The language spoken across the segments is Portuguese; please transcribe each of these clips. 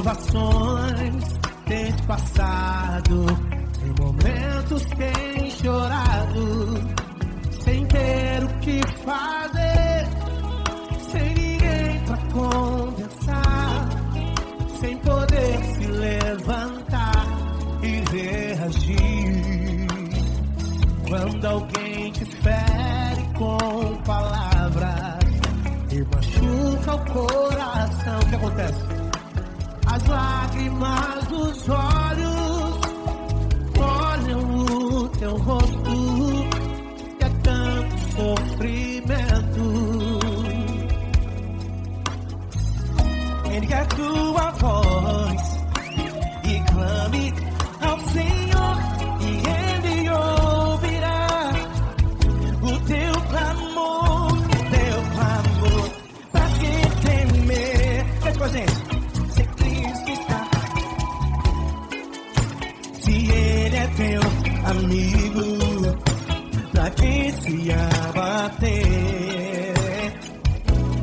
provações tens passado, em momentos tens chorado, sem ter o que fazer, sem ninguém pra conversar, sem poder se levantar e reagir. Quando alguém te fere com palavras e machuca o coração, o que acontece? As lágrimas dos olhos molham o teu rosto, e é tanto sofrimento. Ergue a tua voz e clame ao Senhor, e Ele ouvirá o teu clamor, pra que temer? Faz com a gente. Teu amigo, pra quem se abater,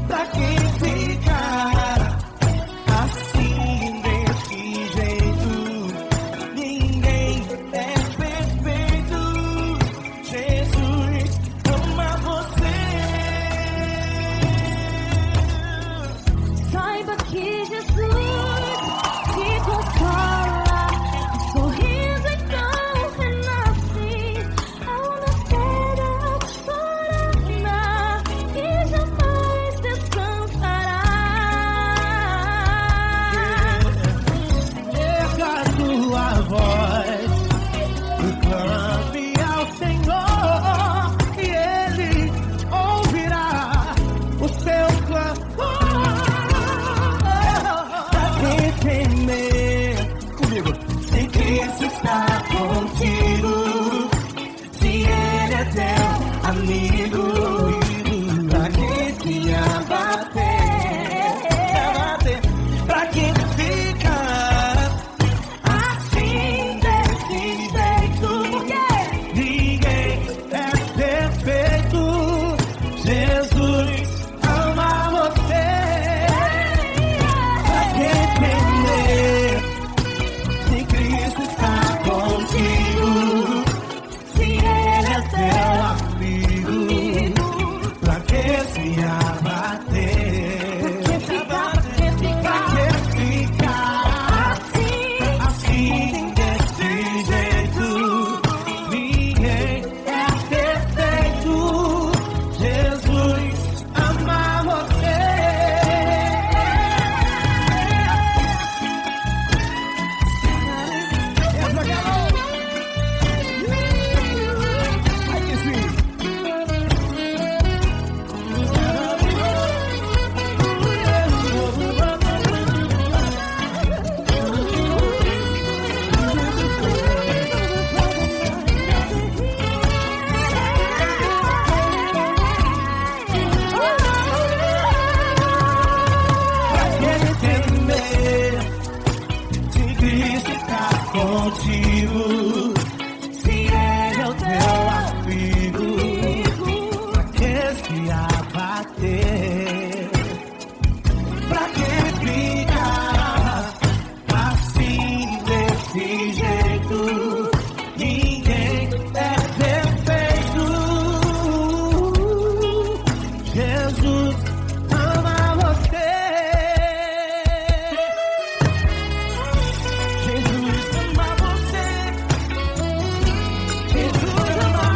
pra quem ficar assim desse jeito, ninguém é perfeito. Jesus ama você. Saiba que Jesus te consola. Amigo, pra quem se abater, pra quem fica assim desse jeito, porque ninguém é perfeito. Jesus ama você. Pra quem temer, se Cristo está contigo, se Ele é teu amigo, pra que se abater? Pra que ficar assim desse jeito? Ninguém é perfeito. Jesus ama você. Ai que sim. Contigo, se Ele é o teu amigo, pra que se abater? Pra que ficar assim desse jeito? Ninguém é perfeito. Jesus ama você. Jesus ama você. Jesus ama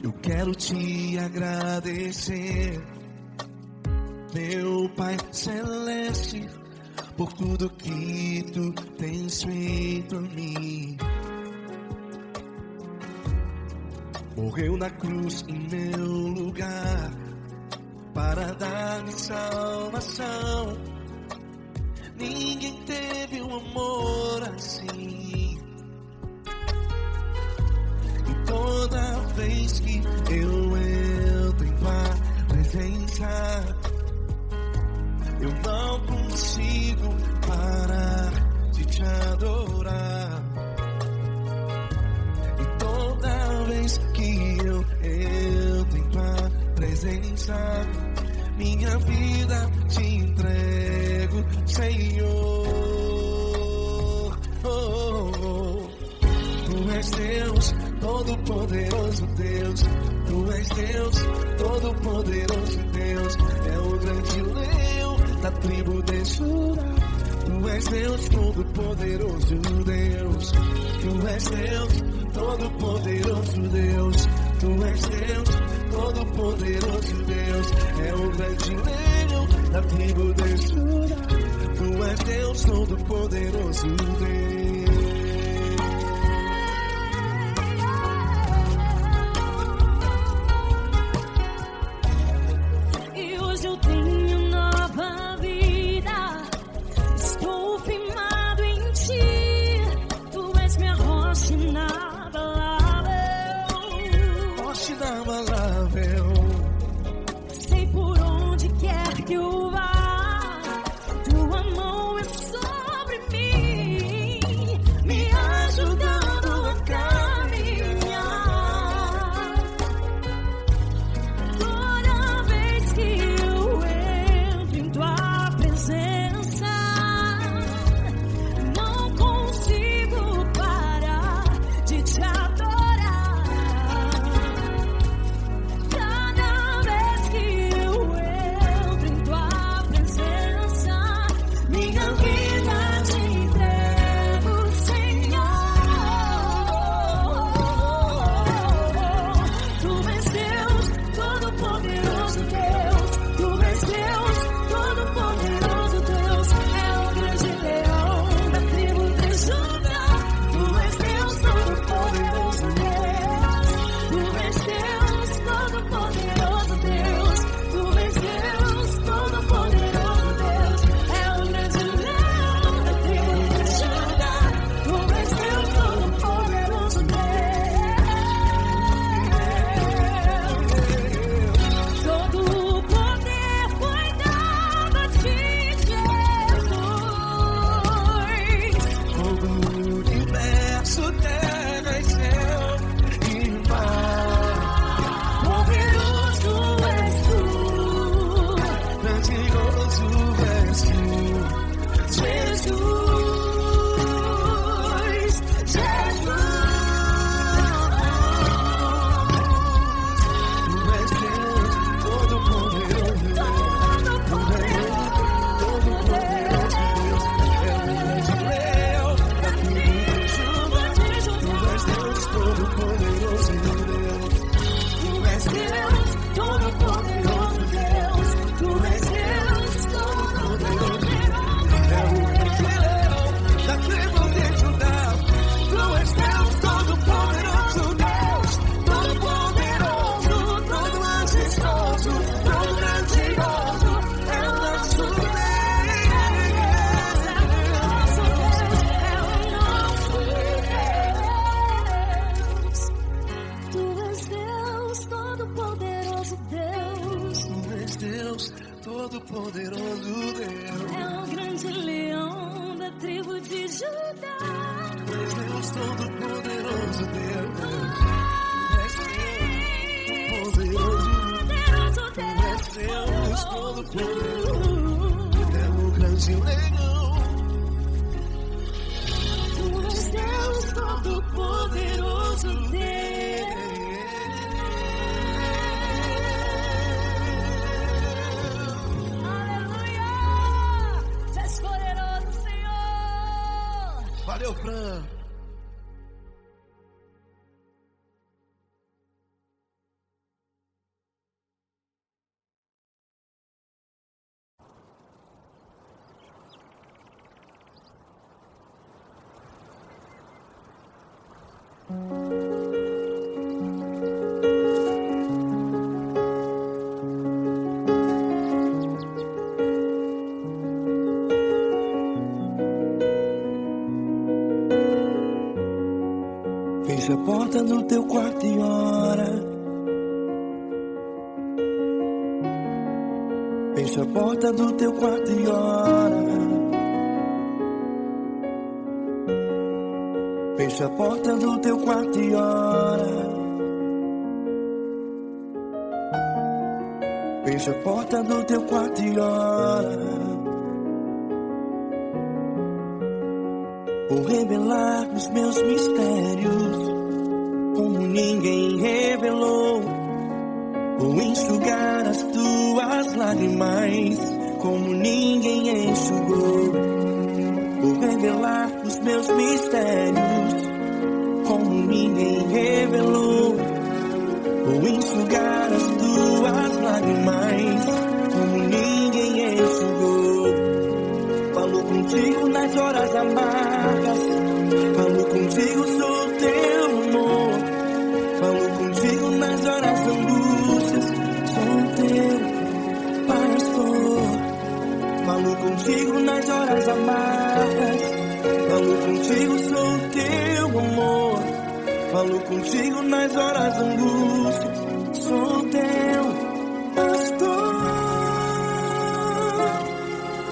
Eu quero te agradecer, meu Pai Celeste, por tudo que tu tens feito em mim. morreu na cruz em meu lugar para dar-me salvação. Ninguém teve um amor assim. E toda vez que eu entro em tua presença, eu não consigo parar de te adorar. E toda vez que eu entro em tua presença, minha vida te entrego, Senhor. Tu és Deus, Todo-Poderoso Deus. Tu és Deus, Todo-Poderoso Deus. É o grande leão da tribo de Judá. Tu és Deus, Todo-Poderoso Deus. Tu és Deus, Todo-Poderoso Deus. Tu és Deus, Todo-Poderoso Deus. É o grande leão da tribo de Judá. Tu és Deus, Todo-Poderoso Deus. E hoje eu tenho nova vida. Estou firmado em ti. Tu és minha rocha inabalável. Rocha inabalável. Sei por onde quer que eu vá, tua mão é sobre mim, me ajudando a caminhar. Toda vez que eu entro em tua presença, não consigo parar de te adorar. Cada vez que eu entro em tua presença, minha vida te entrego, Senhor. Tu és Deus, Todo-Poderoso Deus. Tu és Deus, Todo-Poderoso Deus. É o grande leão da tribo de Judá. Tu és Deus, Todo-Poderoso Deus. Tu és Deus, Todo-Poderoso Deus. Tu és Deus, Todo-Poderoso Deus. É o grande leão da tribo de Judá. Tu és Deus, Todo-Poderoso Deus. Todo o poder foi dado a ti, Jesus. Todo o universo, terra e céu e mar. Poderoso és tu, Grandioso és tu, Jesus, Jesus. tu és Deus, Todo-Poderoso Deus. Tu és Todo-Poderoso Deus. É o grande leão da tribo de Judá. Tu és Deus, Todo-Poderoso Deus. Tu és Deus, Todo-Poderoso Deus. Tu és Deus, Todo-Poderoso Deus. É o grande leão da tribo de Judá. Tu és Deus, Todo-Poderoso Deus. Todo-Poderoso, todo majestoso, todo grandioso. É o nosso Deus. Tu és Deus, Todo-Poderoso Deus. Tu és Deus, Todo-Poderoso Deus. É o grande leão da tribo de Judá. Tu és Deus, Todo-Poderoso Deus. Tu és Deus, Todo-Poderoso. Tu és Deus, Todo-Poderoso. É o grande leão. Tu és Deus, Todo-Poderoso Deus. Aleluia! Tu és poderoso, Senhor. Valeu, Fran. Fecha a porta do teu quarto e ora. Fecha a porta do teu quarto e ora. Fecha a porta do teu quarto e ora. Fecha a porta do teu quarto e ora. Vou revelar os meus mistérios como ninguém revelou. Vou enxugar as tuas lágrimas como ninguém enxugou. Vou revelar os meus mistérios como ninguém revelou. Vou enxugar as tuas lágrimas como ninguém enxugou. Falo contigo nas horas amargas, falo contigo, sou teu amor. Falo contigo nas horas da angústias, sou teu pastor. Falo contigo nas horas amargas, falo contigo, sou teu amor. Falo contigo nas horas da angústia, sou teu pastor.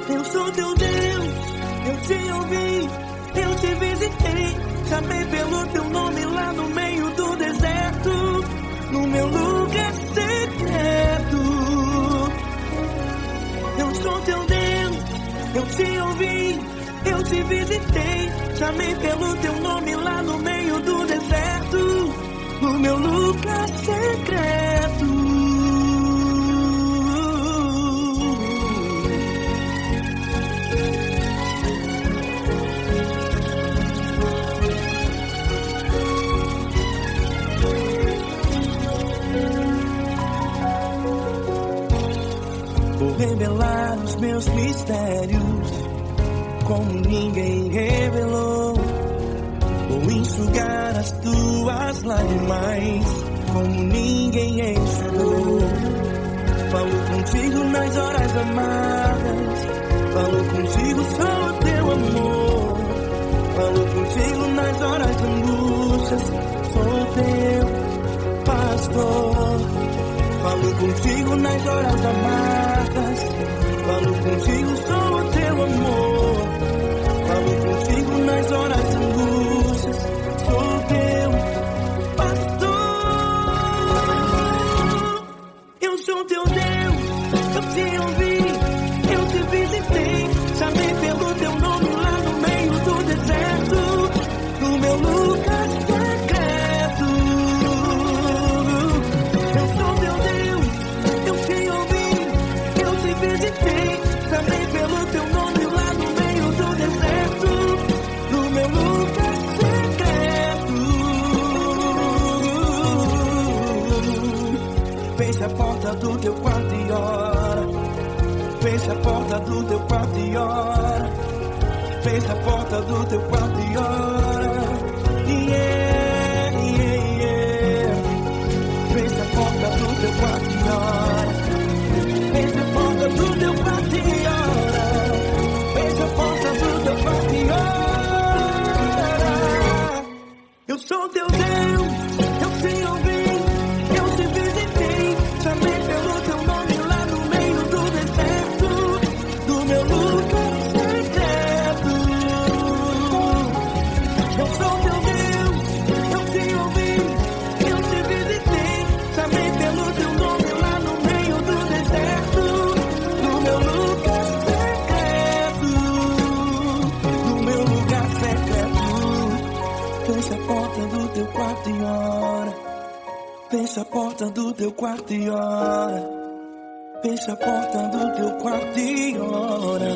Eu sou teu Deus, eu te ouvi, eu te visitei. Chamei pelo teu nome lá no meio do deserto, no meu lugar secreto. Eu sou teu Deus, eu te ouvi, eu te visitei. Chamei pelo teu nome lá no meio do deserto, no meu lugar secreto. Vou revelar os meus mistérios como ninguém revelou. Vou enxugar as tuas lágrimas como ninguém enxugou. Falo contigo nas horas amargas, falo contigo, sou teu amor. Falo contigo nas horas de angústias, sou teu pastor. Falo contigo nas horas amargas, falo contigo, sou teu amor. Falo contigo nas horas de angústias, sou teu pastor. Eu sou teu Deus, eu te ouvi, eu te visitei. Chamei pelo teu nome lá no meio do deserto, no meu lugar secreto. Eu sou teu Deus, eu te ouvi, eu te visitei. Chamei pelo teu nome lá no meio do deserto, no meu lugar secreto. Fecha a porta do teu quarto e ora. Fecha a porta do teu quarto e ora. Fecha a porta do teu quarto e ora. Yeah, yeah, yeah. Fecha a porta do teu quarto e ora. Fecha a porta do teu quarto e ora. Fecha a porta do teu quarto e ora. Eu sou teu Deus, eu te ouvi, eu te visitei. Chamei pelo teu nome lá no meio do deserto, do meu lugar secreto. Eu sou teu Deus, eu te ouvi, eu te visitei. Chamei pelo teu nome lá no meio do deserto, no meu lugar secreto, no meu lugar secreto. Fecha a porta do teu quarto e ora. Fecha a porta do teu quarto e ora. Fecha a porta do teu quarto e ora.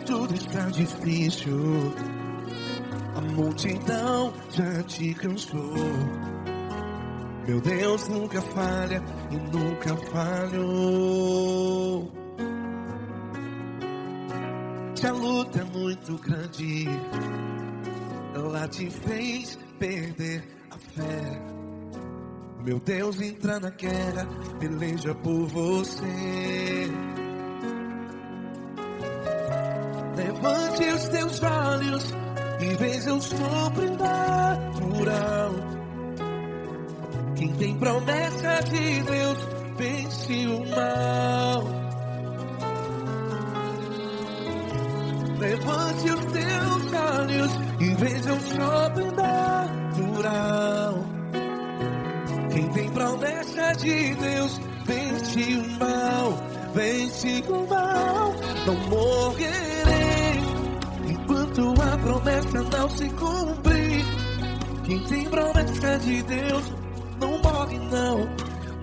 tudo está difícil, a multidão já te cansou. Meu Deus nunca falha e nunca falhou. Se a luta é muito grande, ela te fez perder a fé. Meu Deus entra na guerra, peleja por você. Levante os teus olhos e veja o sobrenatural. Quem tem promessa de Deus vence o mal. Levante os teus olhos e veja o sobrenatural. Quem tem promessa de Deus vence o mal. Vence o mal. Não morrerei enquanto a promessa não se cumprir. Quem tem promessa de Deus não morre não,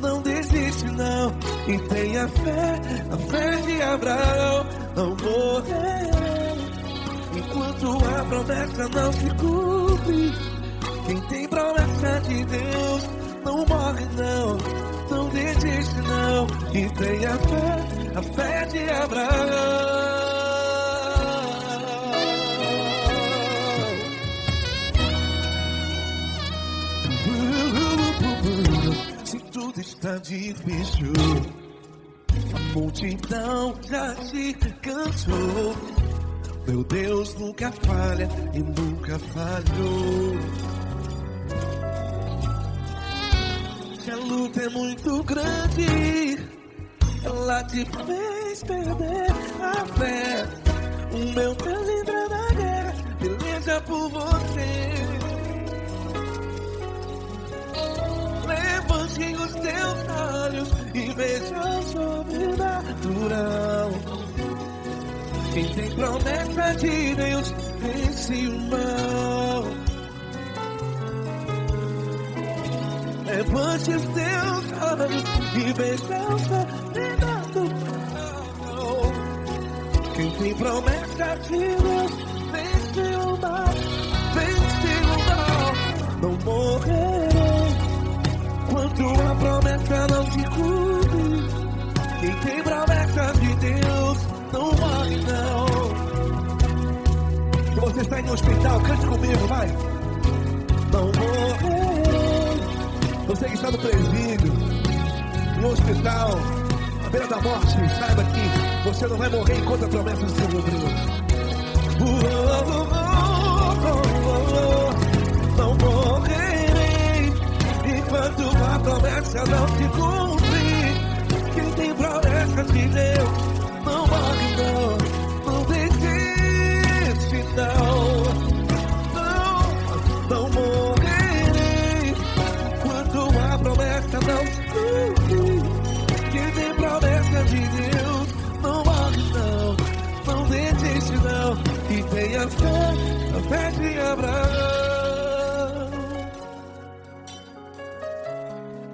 não desiste não. E tenha fé, a fé de Abraão. Não morrerei enquanto a promessa não se cumpre. Quem tem promessa de Deus não morre não, não desiste não. E tenha fé, a fé de Abraão. Se tudo está difícil, a multidão já te cansou. Meu Deus nunca falha e nunca falhou. Se a luta é muito grande, ela te fez perder a fé. O meu Deus entra na guerra, peleja por você. Levante os teus olhos e veja o sobrenatural. Quem tem promessa de Deus vence o mal. Levante os teus olhos e veja o sobrenatural. Quem tem promessa de Deus vence o mal. Vence o mal. Não morrerei enquanto a promessa não se cumpre. Quem tem promessa de Deus não morre não. Se você está em um hospital, cante comigo, vai. Não morrerei. Você que está no presídio, no hospital, à beira da morte, saiba que você não vai morrer enquanto a promessa não se cumpriu. Não morrerei enquanto a promessa não se cumprir. Quem tem promessa de Deus não morre não, não desiste não. Não morrerei enquanto a promessa não se cumprir. Quem tem promessa de Deus não morre não, não desiste não. E tenha fé, a fé de Abraão.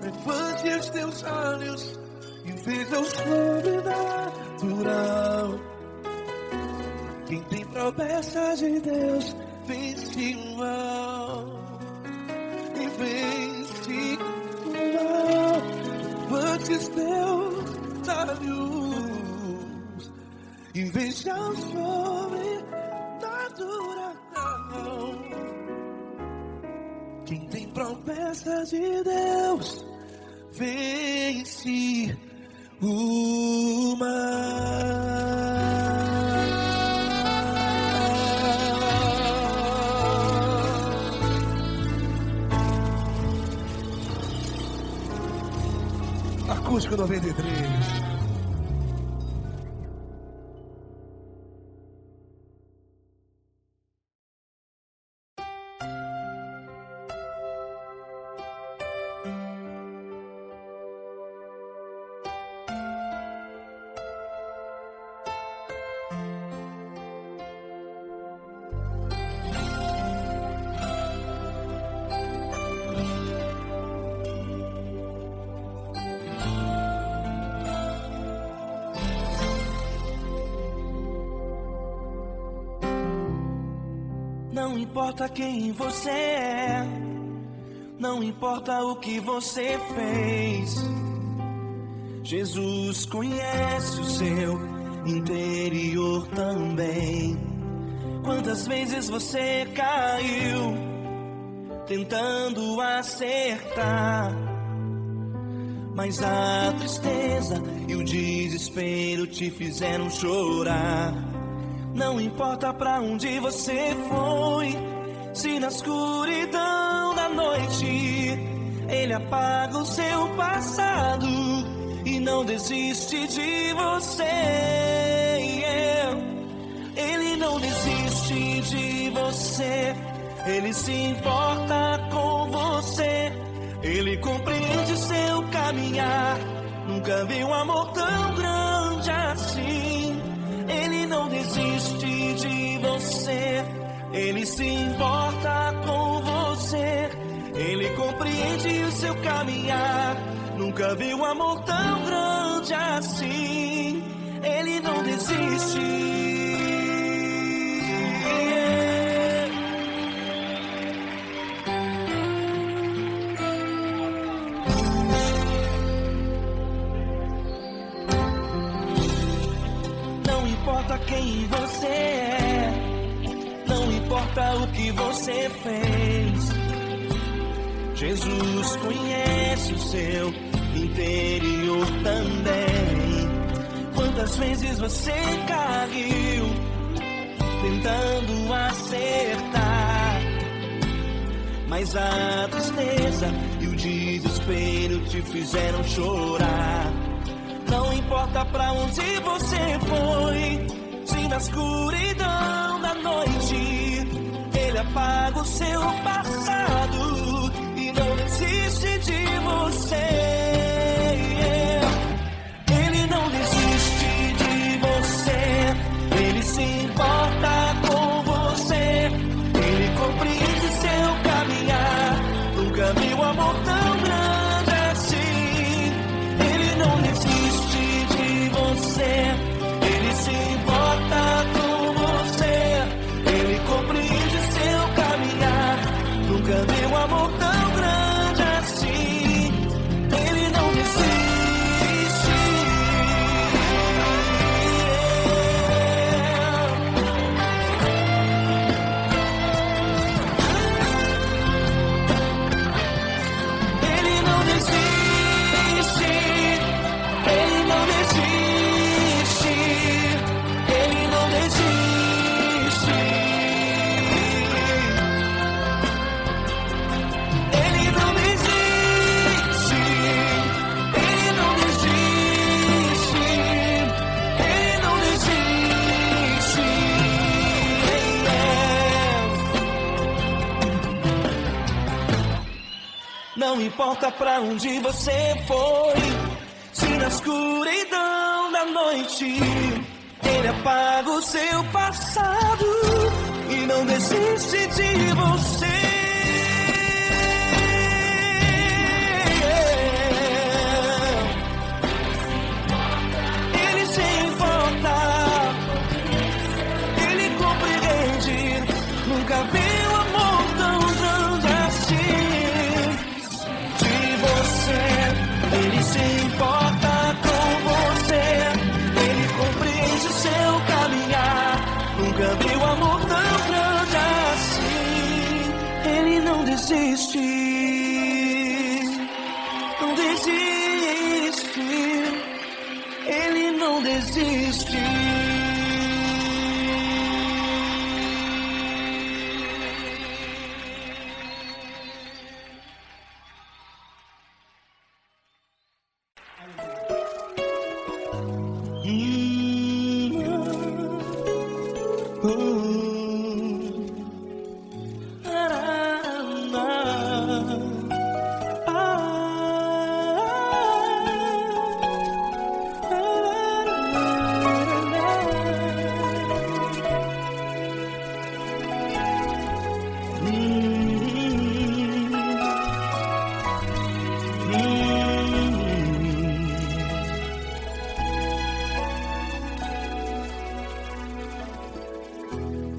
Levante os teus olhos e veja o sobrenatural. Quem tem promessa de Deus vence o mal. E vence o mal. Levante os teus olhos e veja o sobrenatural. Quem tem promessa de Deus vence o mal. Acústico 93. Não importa quem você é, não importa o que você fez, Jesus conhece o seu interior também. Quantas vezes você caiu tentando acertar, mas a tristeza e o desespero te fizeram chorar. Não importa pra onde você foi, se na escuridão da noite Ele apaga o seu passado e não desiste de você. Ele não desiste de você, Ele se importa com você, Ele compreende seu caminhar. Nunca vi um amor tão grande assim. Ele não desiste de você, Ele se importa com você, Ele compreende o seu caminhar. Nunca vi um amor tão grande assim. Ele não desiste. Não importa quem você é, não importa o que você fez, Jesus conhece o seu interior também. Quantas vezes você caiu tentando acertar, mas a tristeza e o desespero te fizeram chorar. Não importa pra onde você foi, se na escuridão da noite Ele apaga o seu passado e não desiste de você. Ele não desiste de você, Ele se importa com você, Ele compreende seu caminhar. Nunca vi um amor tão grande assim. Ele não desiste de você, Ele se importa com você, Ele compreende seu caminhar. Nunca vi um amor tão grande assim. Ele não desiste. Ele não desiste. Ele não desiste. Ele não desiste. Ele não desiste. Ele não desiste. Ele não desiste. Não importa pra onde você foi, se na escuridão da noite Ele apaga o seu passado e não desiste de você. Ele se importa, Ele compreende. Nunca vi um amor tão grande assim. De você, Ele se importa com você, Ele compreende o seu caminhar. Nunca vi um amor tão grande assim. Ele não desiste, não desiste, Ele não desiste.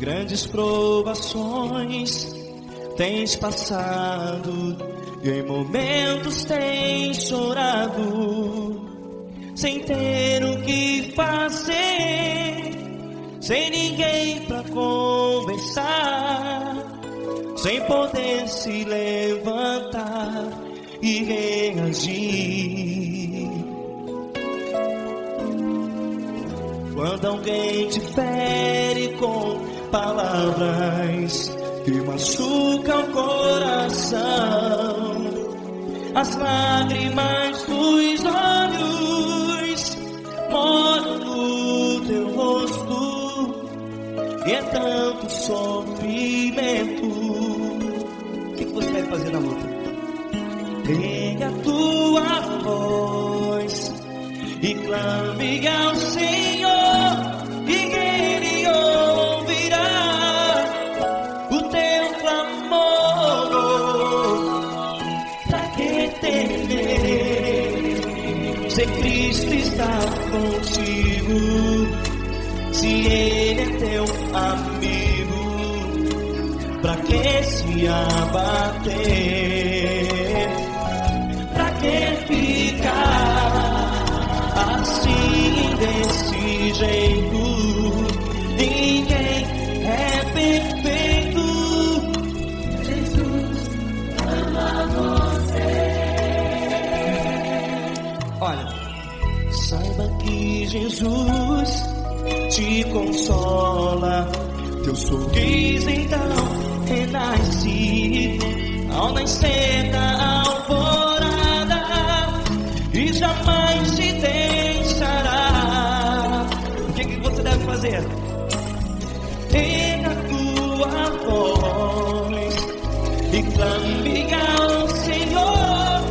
grandes provações tens passado, e em momentos tens chorado, sem ter o que fazer, sem ninguém pra conversar, sem poder se levantar e reagir. Quando alguém te fere com palavras que machucam o coração, as lágrimas dos olhos molham no teu rosto, e é tanto sofrimento. O que você vai fazer na luta? Pega a tua voz e clame ao Senhor, e Ele ouvirá o teu clamor. Pra que temer, se Cristo está contigo, se Ele é teu amigo? Pra que se abater? Pra que ficar assim desse jeito? Ninguém é perfeito. Jesus ama você. Olha, saiba que Jesus te consola, teu sorriso então renasce ao nascer da alvorada, e jamais te deixará. O que você deve fazer? Erga a tua voz e clame ao Senhor,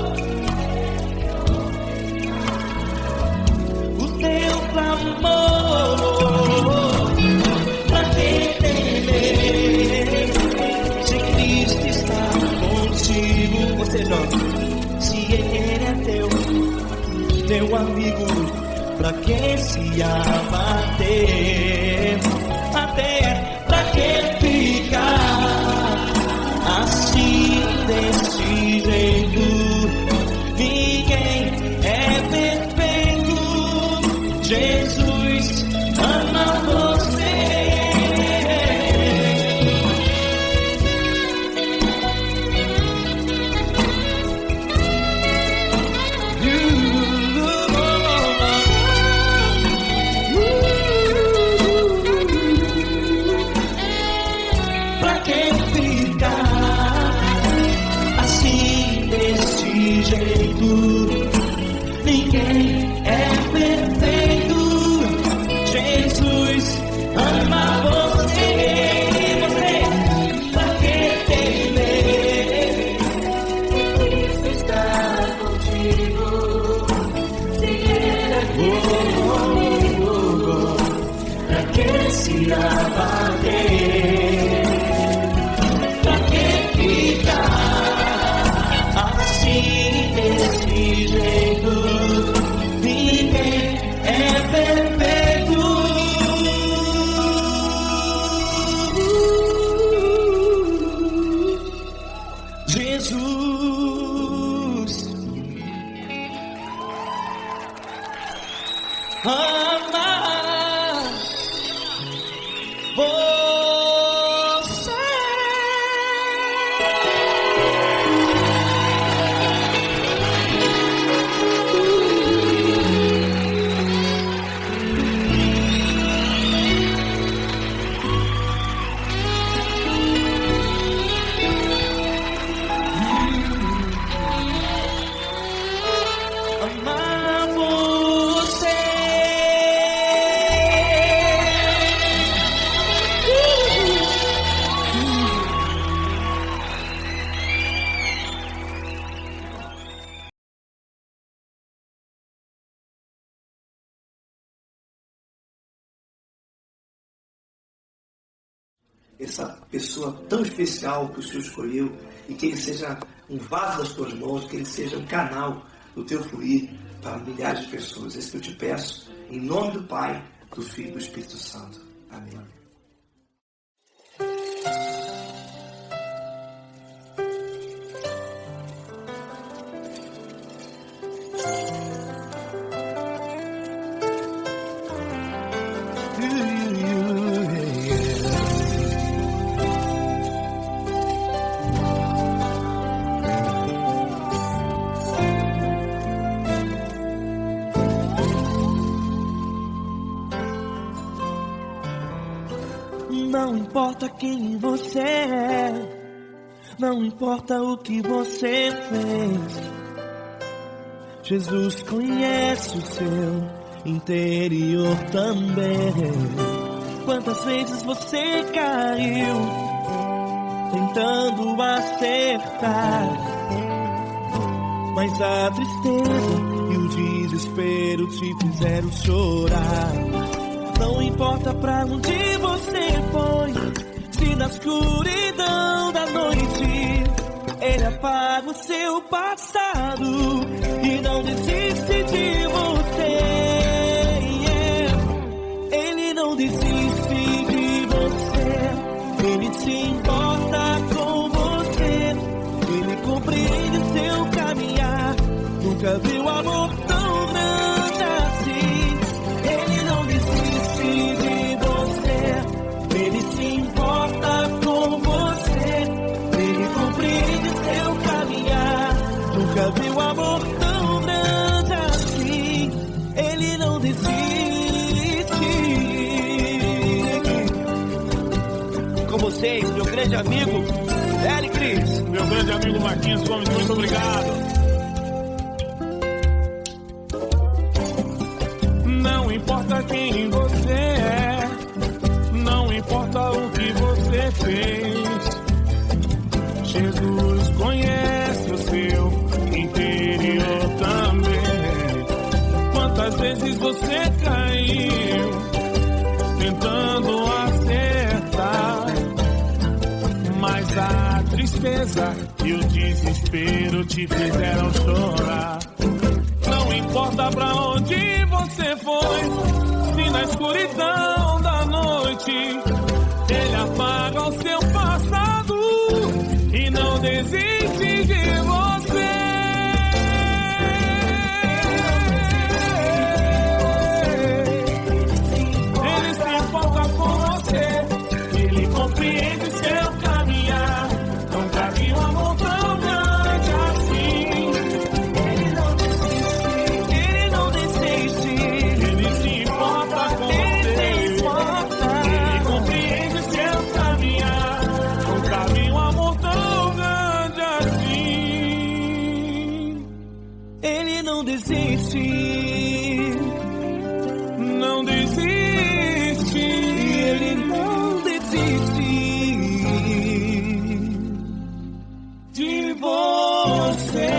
o teu clamor. Pra que temer, se Cristo está contigo? Você joga. Se Ele é teu amigo, pra que se abater? Até pra que ficar assim desse jeito? Ninguém é perfeito. Jesus ama você. Ninguém é perfeito. Jesus ama você. Você, pra que temer? Cristo está contigo. Se Ele é teu amigo, pra que se abater? Pra que ficar assim desse jeito? Ninguém é perfeito. Jesus ama você. Essa pessoa tão especial que o Senhor escolheu, e que Ele seja um vaso das tuas mãos, que Ele seja um canal do teu fluir para milhares de pessoas. É isso que eu te peço, em nome do Pai, do Filho e do Espírito Santo. Amém. Não importa quem você é, não importa o que você fez, Jesus conhece o seu interior também. Quantas vezes você caiu tentando acertar, mas a tristeza e o desespero te fizeram chorar. Não importa pra onde você foi, se na escuridão da noite Ele apaga o seu passado e não desiste de você. Ele não desiste de você, Ele se importa com você, Ele compreende o seu caminhar. Nunca viu amor tão grande assim. Ele não desiste de você, Ele se importa com você, Ele compreende o seu caminhar. Nunca viu amor tão grande assim. Ele não desiste. Com vocês, meu grande amigo Eli Cris. Meu grande amigo Marquinhos Gomes, muito obrigado. Não importa quem você é, não importa o que você fez, Jesus conhece o seu interior também. Quantas vezes você caiu tentando acertar, mas a tristeza e o desespero te fizeram chorar. Não importa pra onde você foi, se na escuridão da noite Ele apaga o seu passado e não desiste de você. Ele se importa com você, Ele compreende o seu caminhar. Nunca vi um amor tão grande assim. Ele não desiste, Ele não desiste. Ele se importa com você, Ele compreende o seu caminhar. Nunca vi um amor tão grande assim. Ele não desiste, Não desiste. Ele não desiste De você.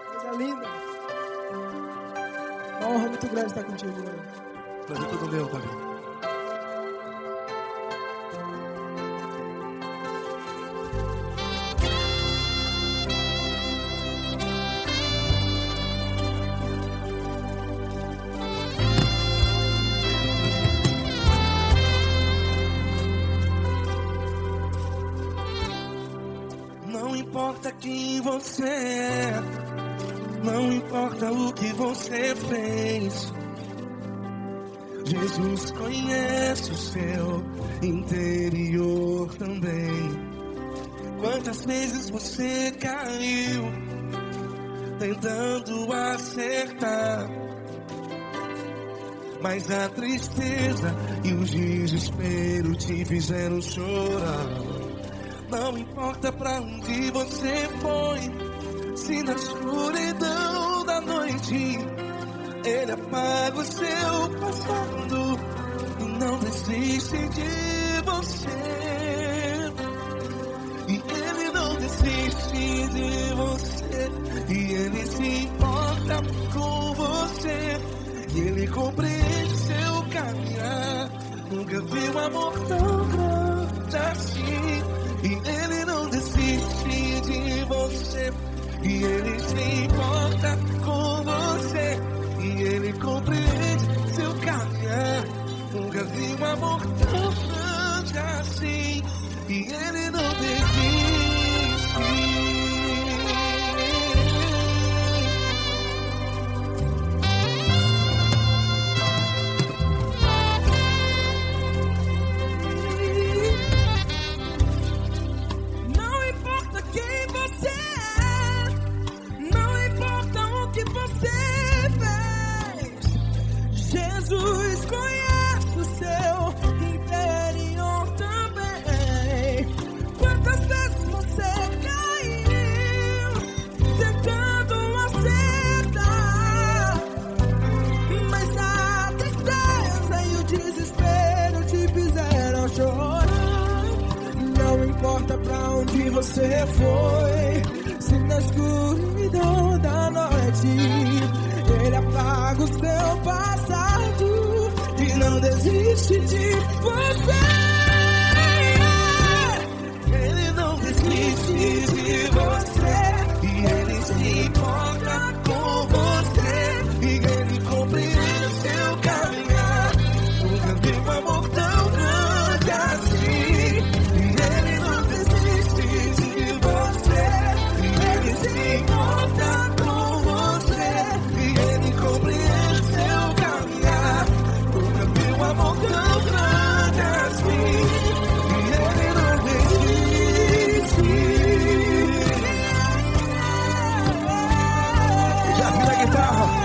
Coisa linda. Uma honra muito grande estar contigo, Lula. Prazer todo meu, Davi. Não importa quem você é, não importa o que você fez, Jesus conhece o seu interior também. Quantas vezes você caiu tentando acertar, mas a tristeza e o desespero te fizeram chorar. Não importa pra onde você foi, se na escuridão da noite Ele apaga o seu passado e não desiste de você. E Ele não desiste de você, e Ele se importa com você, e Ele compreende seu caminhar. Nunca vi um amor tão grande assim. E Ele não desiste de você, e Ele se importa com você, e Ele compreende seu caminhar. Nunca vi um amor tão grande assim. E Ele não desiste. importa pra onde você foi, se na escuridão da noite Ele apaga o seu passado e não desiste de você. Ele não desiste de você e Ele se importa com você e Ele compreende o seu caminhar. Nunca vi um amor tão grande assim. E Ele não desiste de você e Ele se importa com você e Ele compreende o seu caminhar. Nunca vi um amor tão grande assim. E Ele não desiste. Já vi a guitarra.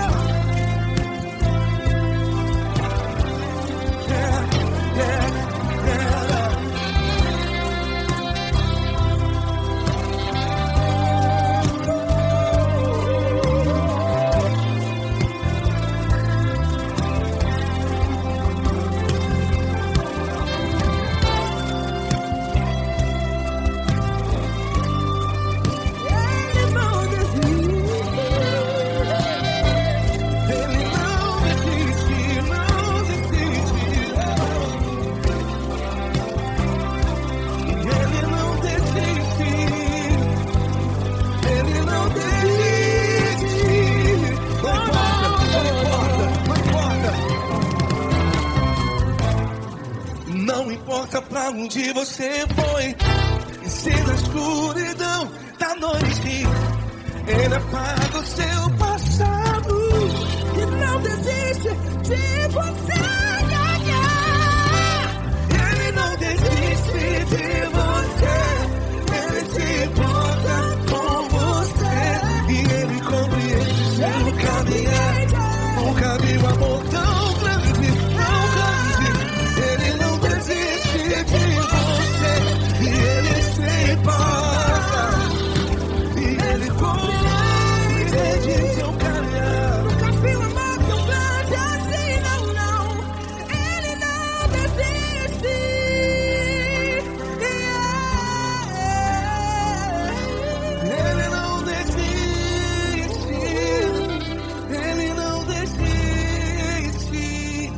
Não importa pra onde você foi, e se na escuridão da noite Ele apaga o seu passado e não desiste de você. Ele não desiste de você, Ele se importa com você e Ele compreende seu caminhar. Nunca vi um amor tão grande, tão grande. Ele não desiste de você e Ele se importa e Ele compreende seu caminhar. Nunca vi um amor tão grande assim, não, não. Ele não desiste. Ele não desiste. Ele não desiste.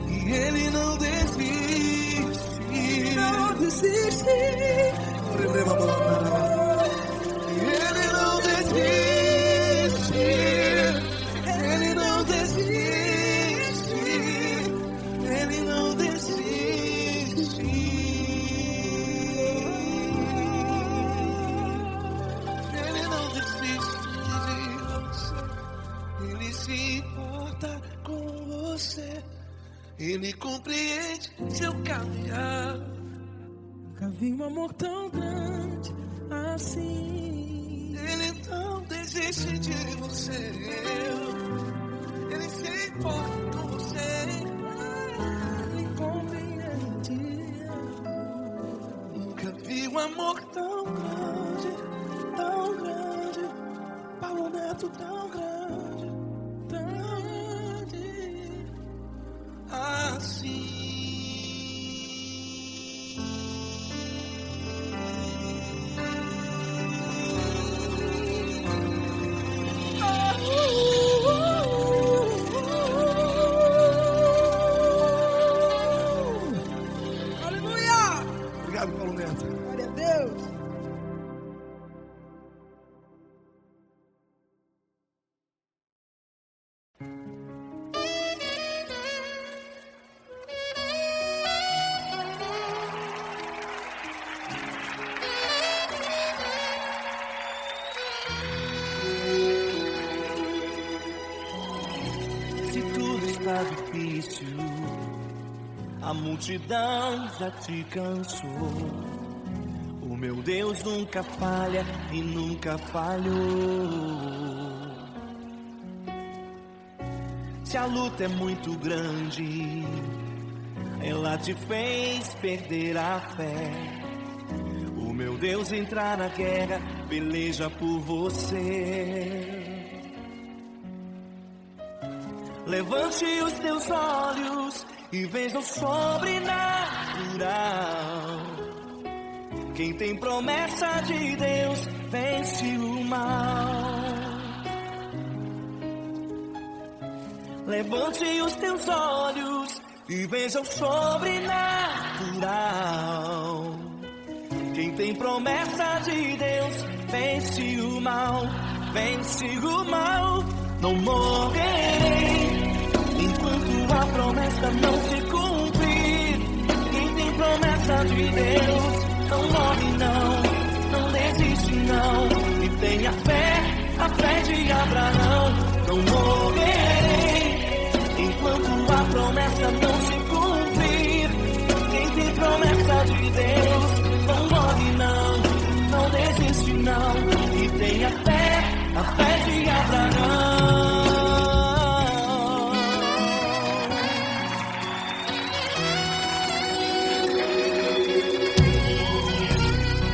E Ele não desiste. Não desiste. Ele não desiste. Ele não desiste. Ele não desiste. Ele não desiste de você. Ele se importa com você. Ele compreende seu caminhar. Nunca vi um amor tão grande assim. Ele não desiste de você. Ele se importa com você. Ele compreende. Nunca vi um amor tão grande, tão grande. Paulo Neto tão grande, tão grande assim. Aleluia! Obrigado, Paulo Neto. Glória a Deus. Se tudo está difícil, a multidão já te cansou. O meu Deus nunca falha e nunca falhou. Se a luta é muito grande, ela te fez perder a fé. O meu Deus entra na guerra, peleja por você. Levante os teus olhos e veja o sobrenatural Quem tem promessa de Deus vence o mal. Levante os teus olhos e veja o sobrenatural. Quem tem promessa de Deus vence o mal, vence o mal. Não morrerei enquanto a promessa não se cumprir. Quem tem promessa de Deus não morre não, não desiste não. E tenha fé, a fé de Abraão. Não morrerei enquanto a promessa não se cumprir. Quem tem promessa de Deus não morre não, não desiste não. E tenha fé, a fé de Abraão.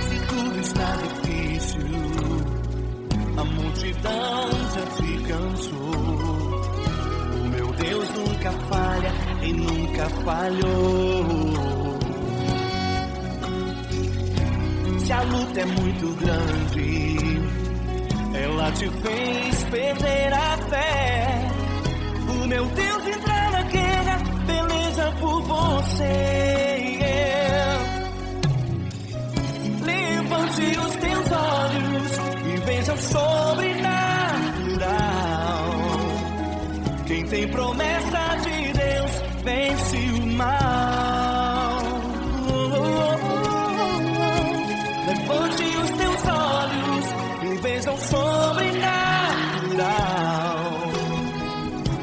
Se tudo está difícil, a multidão já se cansou. O meu Deus nunca falha e nunca falhou. Se a luta é muito grande, ela te fez perder a fé. O meu Deus entra na guerra, beleza por você. Levante os teus olhos e veja o sobrenatural. Quem tem promessa de Deus vence o mal. Levante os teus olhos e veja o sobrenatural.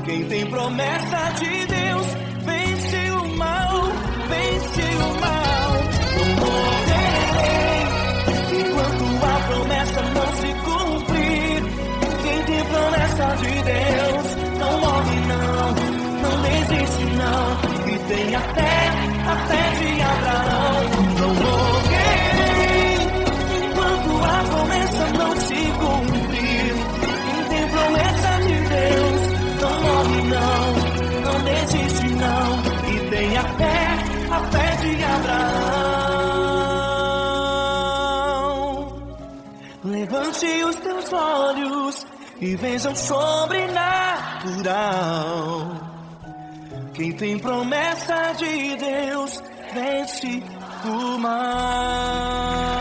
Quem tem promessa de Deus vence o mal, vence o mal. Não morrerei enquanto a promessa não se cumprir. Quem tem promessa de Deus não morre não, não desiste não. E tenha fé, a fé de Abraão. Não morrerei enquanto a promessa não se cumprir. Quem tem promessa de Deus não morre não, não desiste não. E tenha fé, a fé de Abraão. Levante os teus olhos e veja o sobrenatural. Quem tem promessa de Deus vence o mal.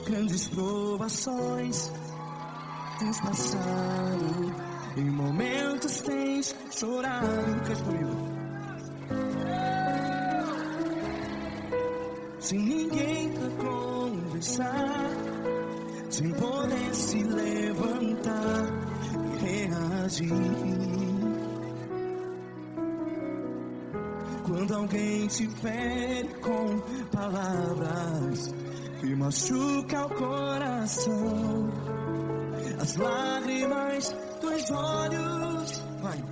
Grandes provações tens passado, em momentos tens chorado. Cante comigo. Sem ninguém pra conversar, sem poder se levantar e reagir. Quando alguém te fere com palavras que machuca o coração, as lágrimas dos olhos, vai.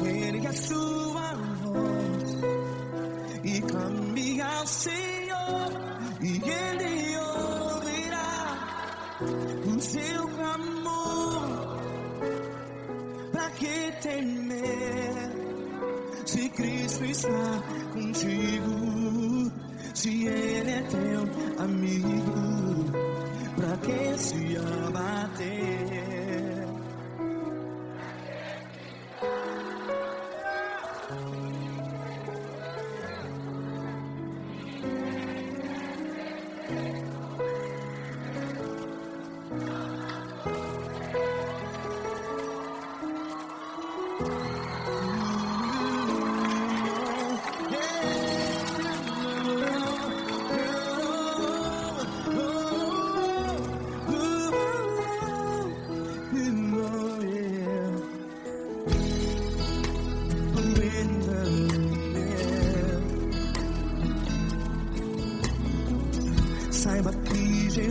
Ergue a sua voz e clame ao Senhor, e Ele ouvirá o seu clamor. Pra que temer, se Cristo está contigo? Se Ele é teu amigo, pra que se abater?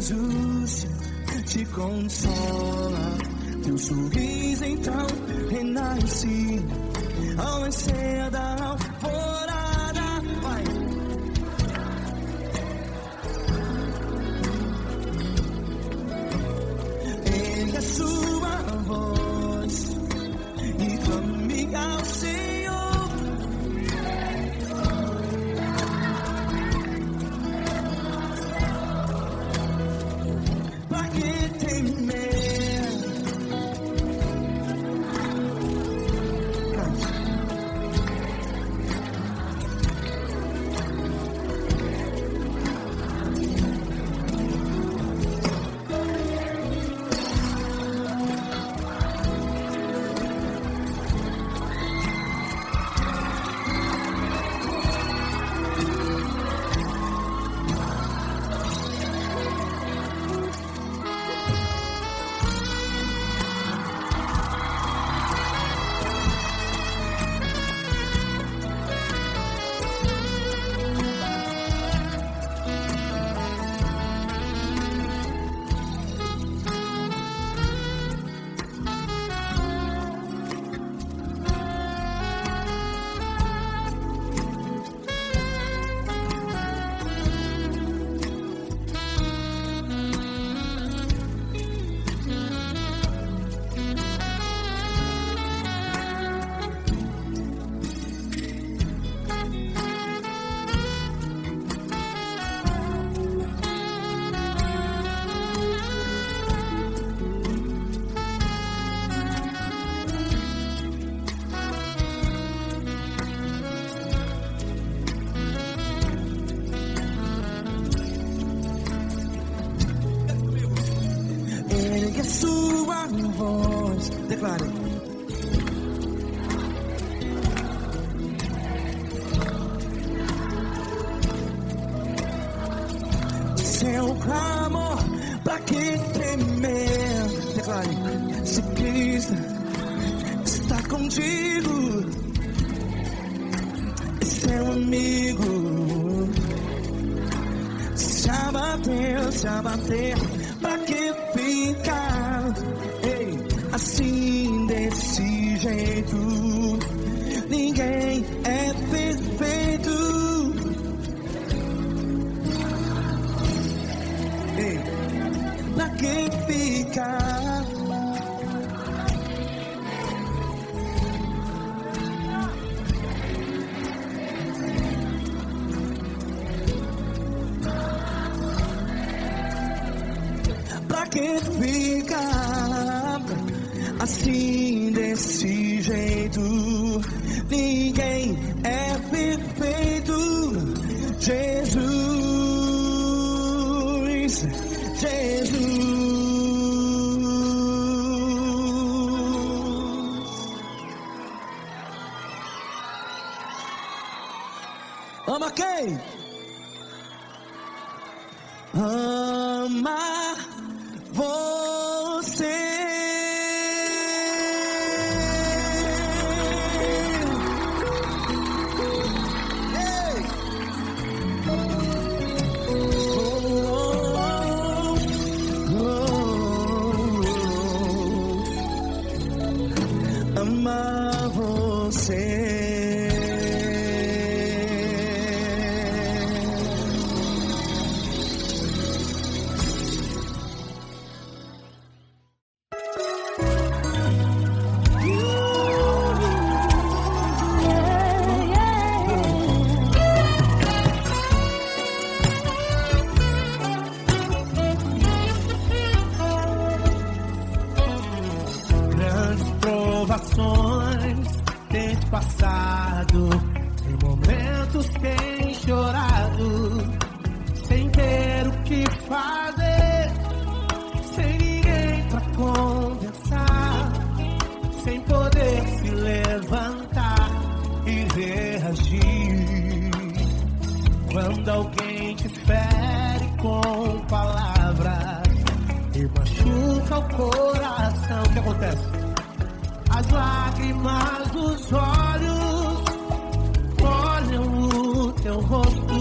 Jesus te consola. Teu sorriso então renasce ao nascer da alvorada. Vai. Ergue a sua voz e clame ao Senhor. Pra que temer? Ergue a sua voz, declare. Seu clamor, pra que temer? Declare. Se Cristo está contigo, é seu amigo. Se abater, pra que ficar? Ei, assim desse jeito, ninguém é perfeito. Ei, pra que ficar? Pra que ficar assim desse jeito? Ninguém é perfeito. Jesus, Jesus. Ama quem? Ama você. Ei. Ama você. Provações tens passado, em momentos tens chorado, sem ter o que fazer, sem ninguém pra conversar, sem poder se levantar e reagir. Quando alguém te fere com palavras e machuca o coração, o que acontece? As lágrimas dos olhos molham o teu rosto,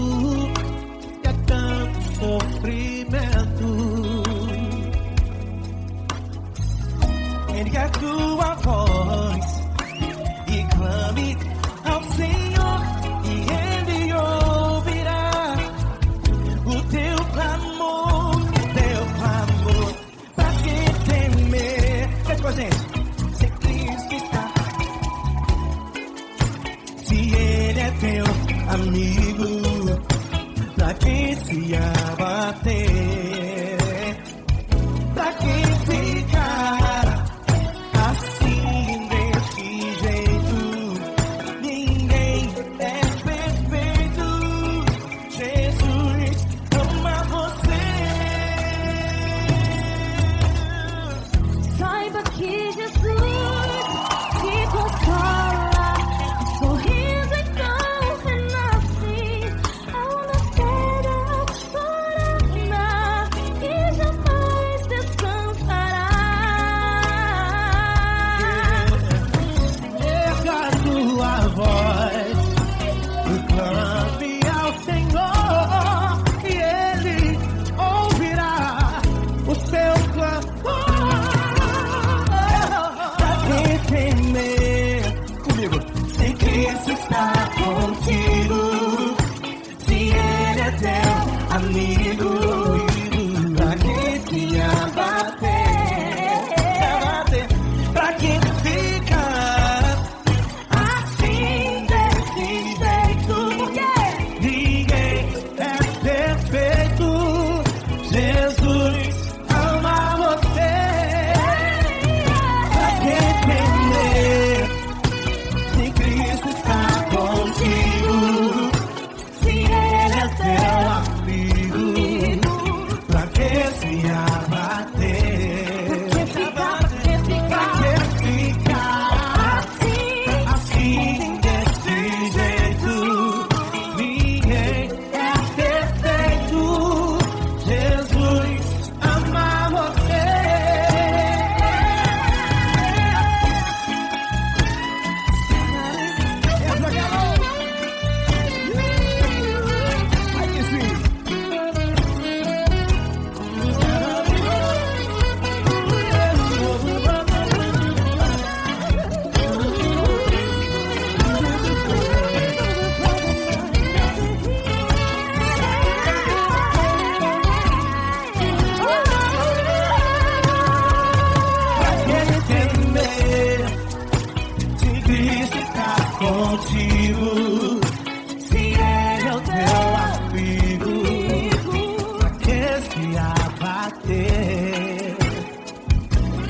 e é tanto sofrimento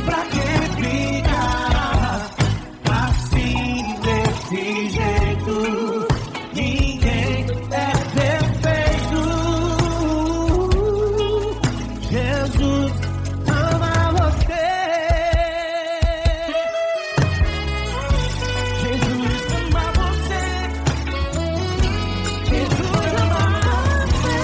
Pra que ficar assim desse jeito? Ninguém é perfeito. Jesus ama você. Jesus ama você. Jesus ama você.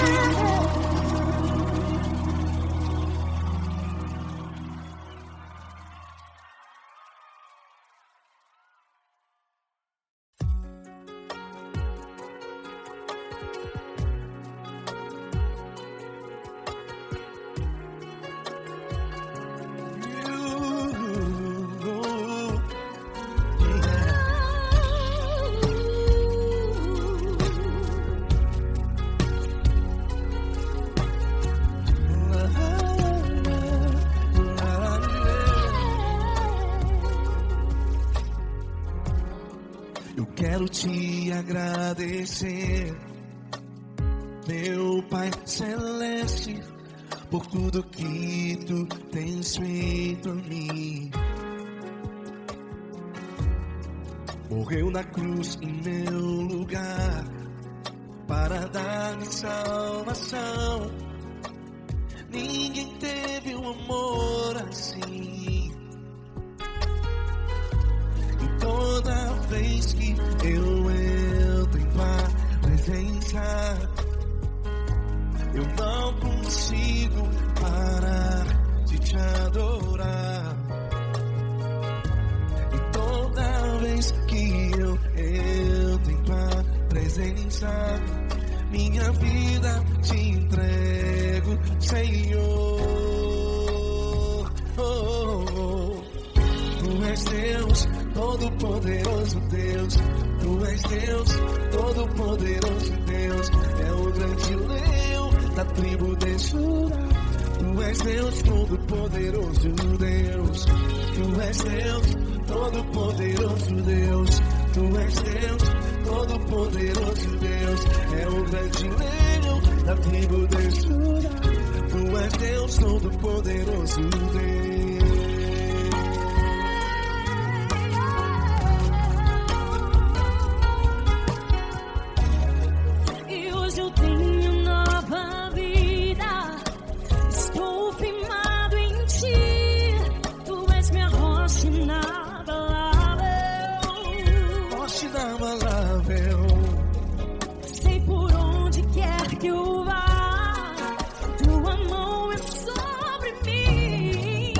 Eu quero te agradecer, meu Pai Celeste, por tudo que tu tens feito a mim. Morreu na cruz em meu lugar para dar-me salvação. Ninguém teve um amor assim. E toda vez que eu entro em tua presença, eu não consigo parar de te adorar. E toda vez que eu entro em tua presença, minha vida te entrego, Senhor. Tu és Deus, Todo-Poderoso Deus. Tu és Deus, Todo-Poderoso Deus. É o grande leão da tribo de Judá. Tu és Deus, Todo-Poderoso Deus. Tu és Deus, Todo-Poderoso Deus. Tu és Deus, Todo-Poderoso Deus. É o grande leão da tribo de Judá. Tu és Deus, Todo-Poderoso Deus. E hoje eu tenho nova vida. Estou firmado em ti. Tu és minha rocha inabalável. Rocha inabalável. Sei por onde quer que eu vá, tua mão é sobre mim.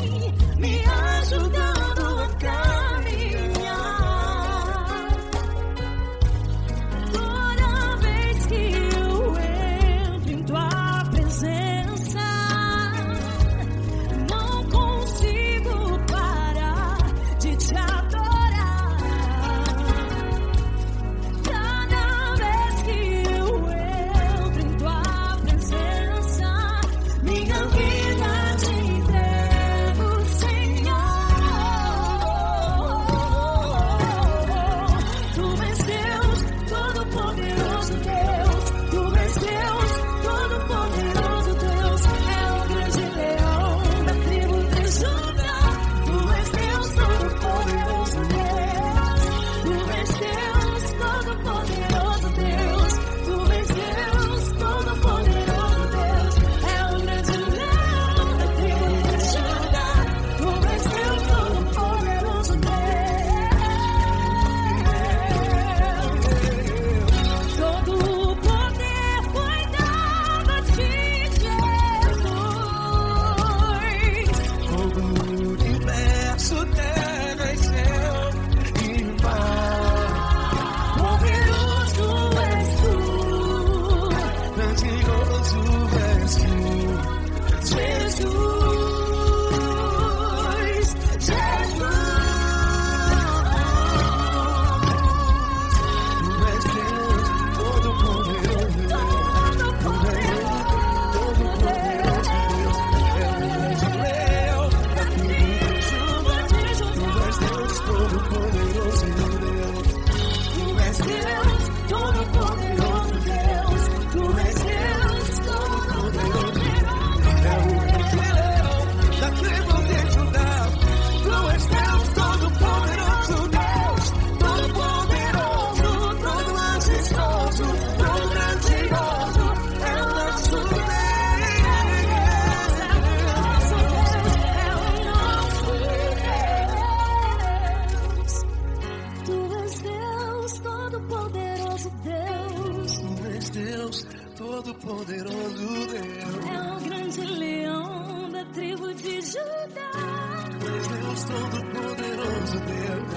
ajudar. Tu és Deus Todo-Poderoso, Deus.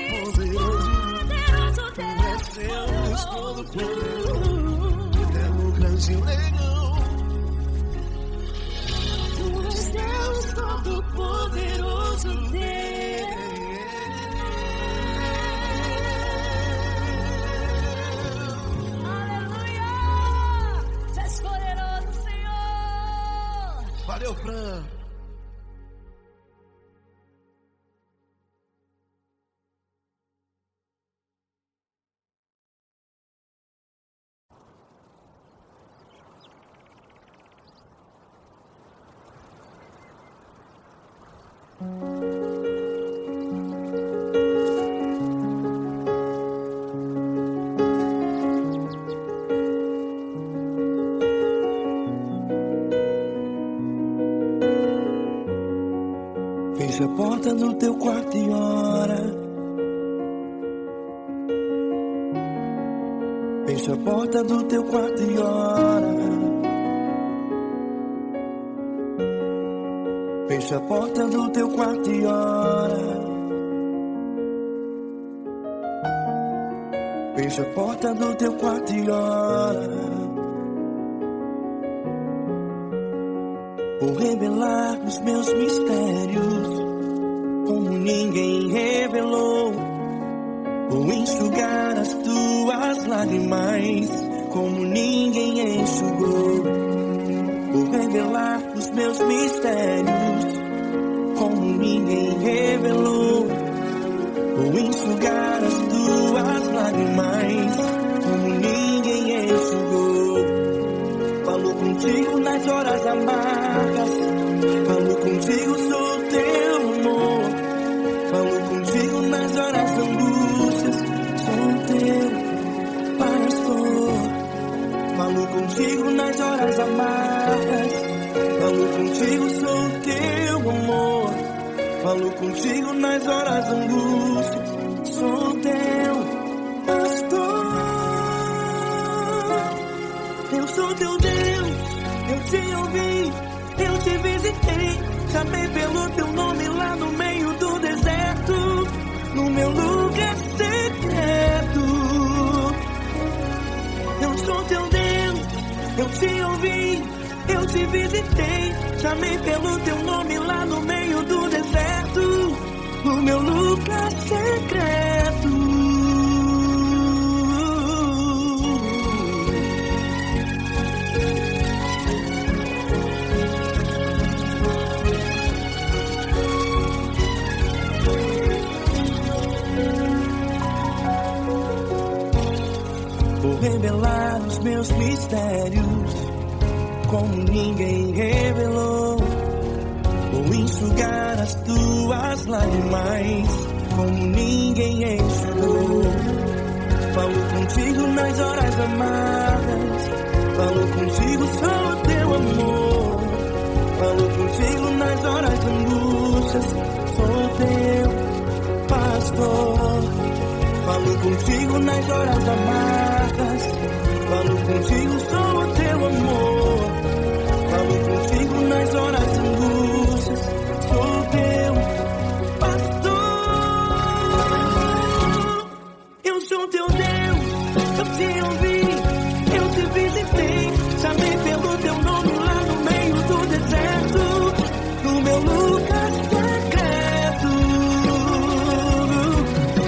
Tu és Deus Todo-Poderoso. É o grande leão. Tu és Deus Todo-Poderoso, Deus. Aleluia! Tu és poderoso, Senhor. Valeu, Fran. Fecha a porta do teu quarto e ora. Fecha a porta do teu quarto e ora. Fecha a porta do teu quarto e ora. Fecha a porta do teu quarto e ora. Vou revelar os meus mistérios como ninguém revelou. Vou enxugar as tuas lágrimas como ninguém enxugou. Vou revelar os meus mistérios como ninguém revelou. Vou enxugar as tuas lágrimas como ninguém enxugou. Falo contigo nas horas amargas, falo contigo, sou teu amor. Falo contigo nas horas angústias, sou teu pastor. Falo contigo nas horas amargas, falo contigo, sou teu amor. Falo contigo nas horas angústias, sou teu pastor. Eu sou teu Deus, eu te ouvi, eu te visitei. Chamei pelo teu nome lá no meio do deserto, no meu lugar secreto. Eu sou teu Deus, eu te ouvi, eu te visitei. Chamei pelo teu nome lá no meio do deserto, no meu lugar secreto. Vou revelar os meus mistérios como ninguém revelou. Vou enxugar as tuas lágrimas como ninguém enxugou. Falo contigo nas horas amargas, falo contigo, sou teu amor. Falo contigo nas horas angústias, sou teu pastor. Falo contigo nas horas amargas, falo contigo, sou teu amor. Falo contigo nas horas angústias, sou teu pastor. Eu sou teu Deus, eu te ouvi, eu te visitei. Chamei pelo teu nome lá no meio do deserto, no meu lugar secreto.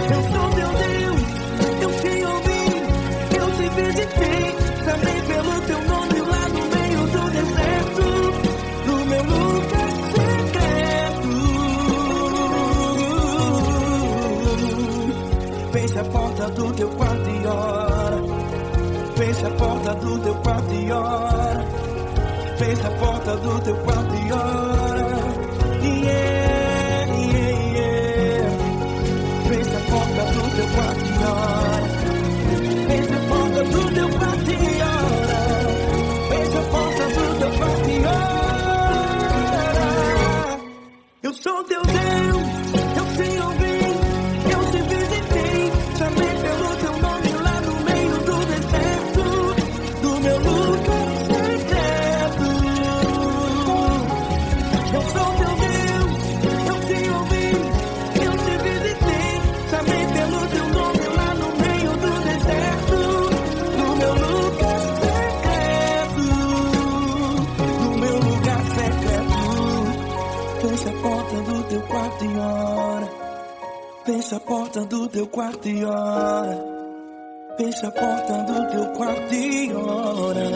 Eu sou teu Deus, eu te ouvi, eu te visitei. Chamei pelo teu nome lá no meio do deserto, no meu lugar secreto. Fecha a porta do teu quarto e ora. Fecha a porta do teu quarto e ora. Fecha a porta do teu quarto e ora. Yeah, yeah, yeah. Fecha a porta do teu quarto e ora. Fecha a porta do teu quarto e ora. Fecha a porta do teu quarto e ora. Eu sou teu Deus, eu te ouvi, eu te visitei. Chamei pelo teu nome lá no meio do deserto, do meu lugar secreto. quarto e ora. Fecha a porta do teu quarto e ora. Fecha a porta do teu quarto e ora.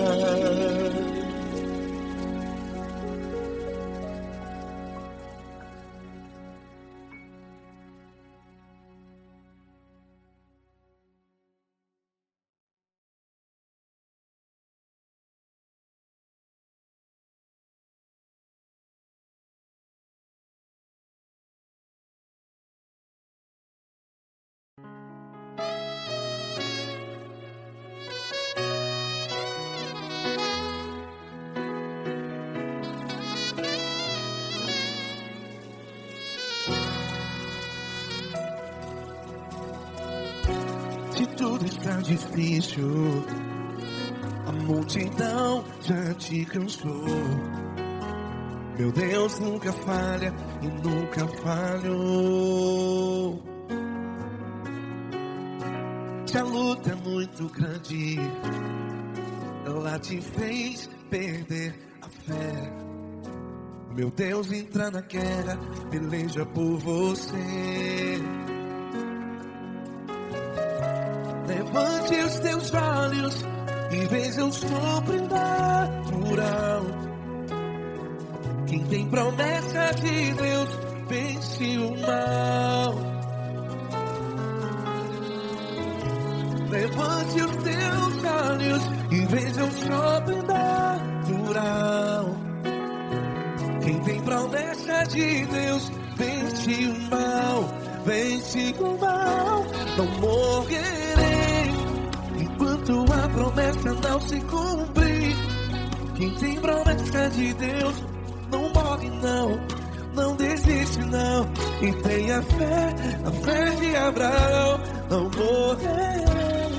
Se tudo está difícil, a multidão já te cansou. Meu Deus nunca falha e nunca falhou. Se a luta é muito grande, ela te fez perder a fé. Meu Deus entra na guerra, peleja por você. Levante os teus olhos e veja o sobrenatural. Quem tem promessa de Deus vence o mal. Levante os teus olhos e veja o sobrenatural. Quem tem promessa de Deus vence o mal. Vence o mal. Não morrerei enquanto a promessa não se cumprir. Quem tem promessa de Deus não morre não, não desiste não. E tenha fé, a fé de Abraão. Não morrerei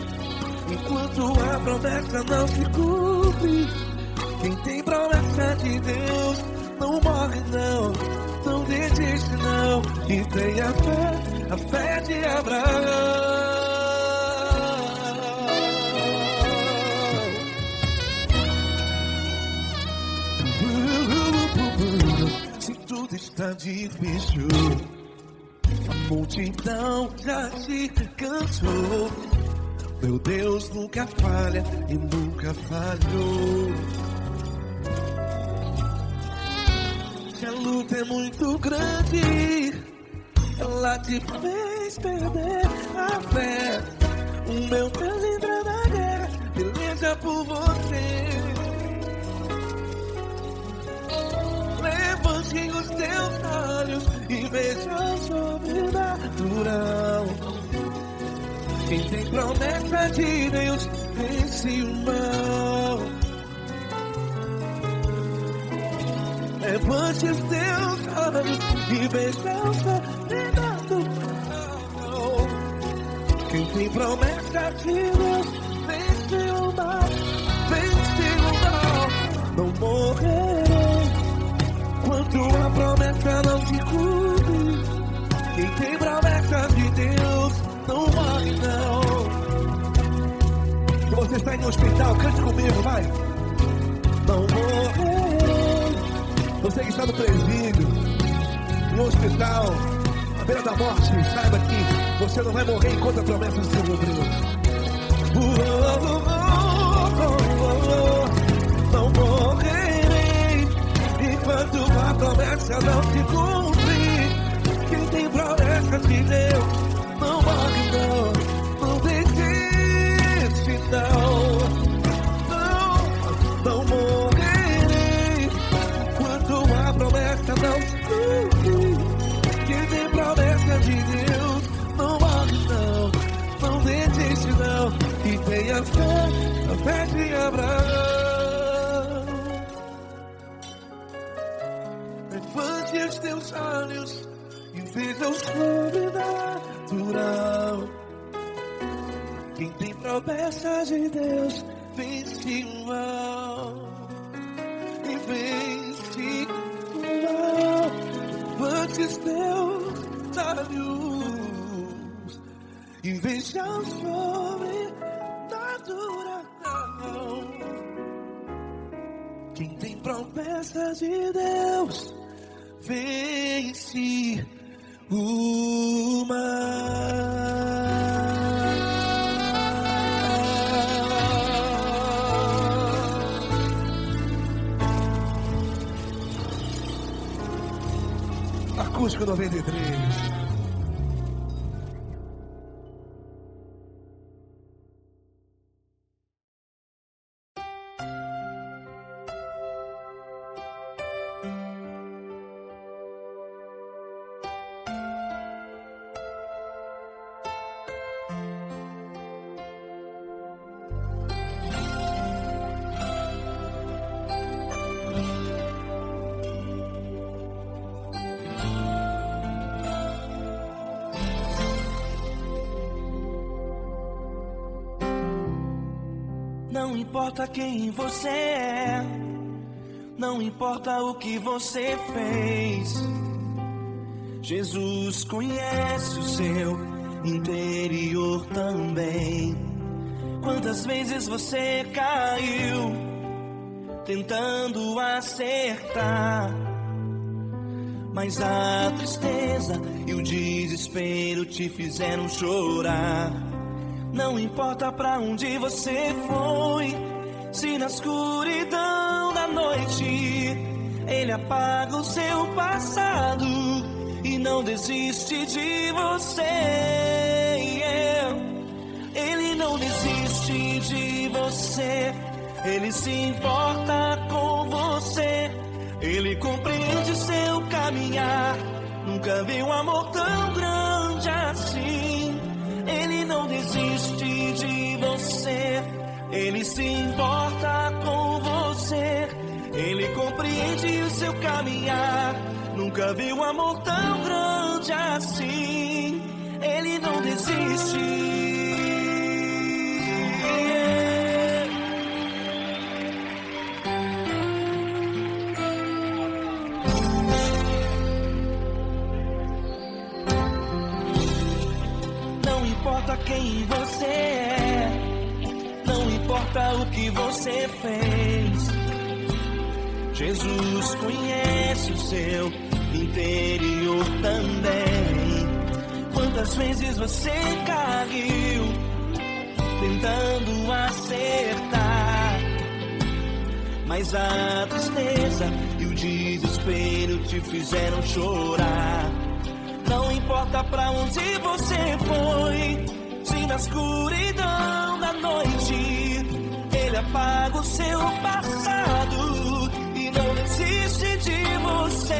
enquanto a promessa não se cumpre. Quem tem promessa de Deus não morre não, não desiste não. E tenha fé, a fé de Abraão. Se tudo está difícil, a multidão já se cansou. Meu Deus nunca falha e nunca falhou. Se a luta é muito grande, ela te fez perder a fé. O meu Deus entra na guerra, peleja por você. Levante os teus olhos e veja o sobrenatural. Quem tem promessa de Deus vence o mal. Levante os teus olhos e veja o sobrenatural. Quem tem promessa de Deus vence o mal. Vence o mal. Não morrerei enquanto a promessa não se cumpre. Quem tem promessa de Deus não morre não. Se você está em um hospital, cante comigo, vai. Não morrerei. Você que está no presídio, no hospital, à beira da morte, saiba que você não vai morrer enquanto a promessa não se cumprir. Não morrerei enquanto a promessa não se cumprir. Quem tem promessa de Deus não morre não, não desiste não. Não morrerei enquanto a promessa não se cumprir. Quem tem promessa de Deus não morre não, não desiste não. E tenha fé, a fé de Abraão. Levante os teus olhos e veja o sobrenatural. Quem tem promessa de Deus vence o mal. E vence o mal. Levante os teus olhos e veja o sobrenatural. Quem tem promessa de Deus vence o mar. Acústico 93. Não importa quem você é, não importa o que você fez, Jesus conhece o seu interior também. Quantas vezes você caiu tentando acertar, mas a tristeza e o desespero te fizeram chorar. Não importa pra onde você foi, se na escuridão da noite Ele apaga o seu passado e não desiste de você. Ele não desiste de você, Ele se importa com você, Ele compreende seu caminhar. Nunca vi um amor tão grande assim. Ele não desiste de você, Ele se importa com você, Ele compreende o seu caminhar. Nunca vi um amor tão grande assim. Ele não desiste. Não importa quem você é, não importa o que você fez, Jesus conhece o seu interior também. Quantas vezes você caiu tentando acertar, mas a tristeza e o desespero te fizeram chorar. Não importa pra onde você foi, se na escuridão da noite Ele apaga o seu passado e não desiste de você.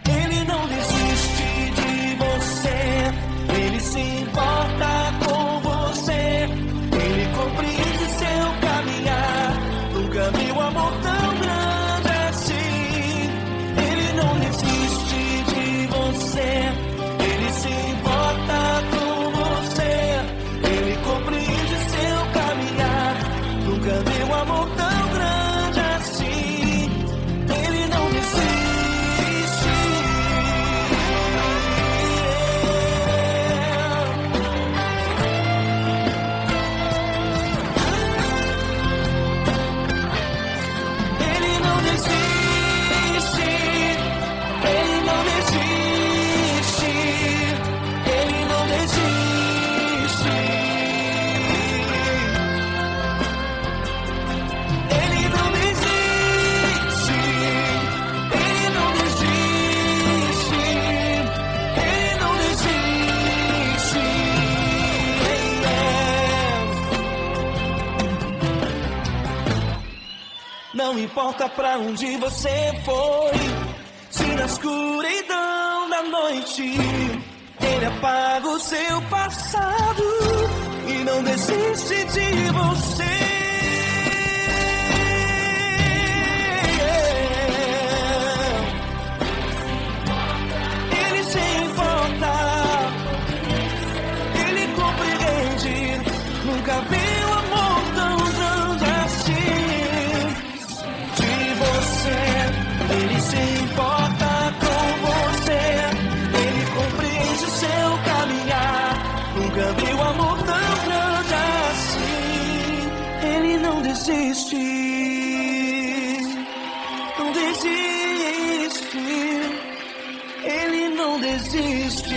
Ele não desiste de você, Ele se importa com você, Ele compreende seu caminhar. Nunca vi um amor tão grande assim. Ele não desiste de você, Ele se importa com você, Ele compreende seu caminhar. Nunca vi um amor tão grande assim. Ele não desiste. Ele não desiste. Ele não desiste. Ele não desiste. Ele não desiste. Ele não desiste. Ele não desiste. Não importa pra onde você foi, se na escuridão da noite Ele apaga o seu passado e não desiste de você. Ele se importa, Ele compreende. Nunca vi um amor tão grande assim. De você, Ele se importa com você, Ele compreende o seu caminhar. Nunca vi um amor tão grande assim. Ele não desiste, não desiste. desiste.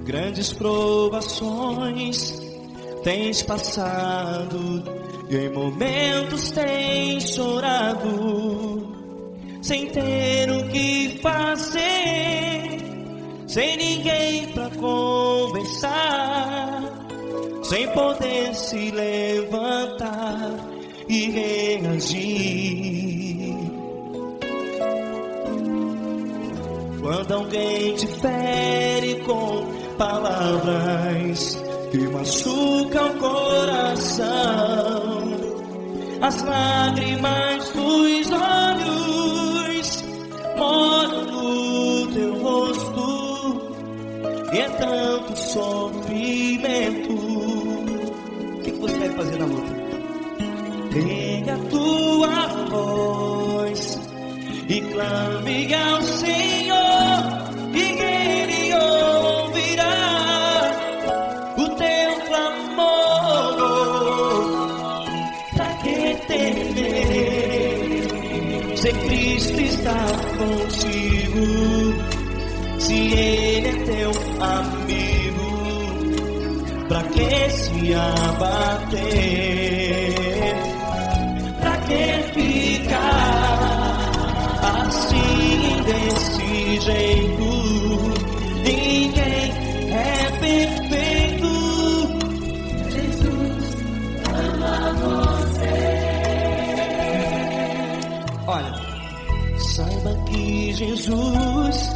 Grandes provações tens passado e em momentos tens chorado, sem ter o que fazer, sem ninguém pra conversar, sem poder se levantar e reagir. Quando alguém te fere com palavras que machucam o coração, as lágrimas dos olhos molham no teu rosto, e é tanto sofrimento. O que você vai fazer na luta? Pega a tua voz e clame ao Senhor, e Ele ouvirá o teu clamor. Pra que temer, se Cristo está contigo, se Ele é teu amigo? Pra que se abater? Pra que ficar assim, desse jeito? Ninguém é perfeito. Jesus ama você. Olha, saiba que Jesus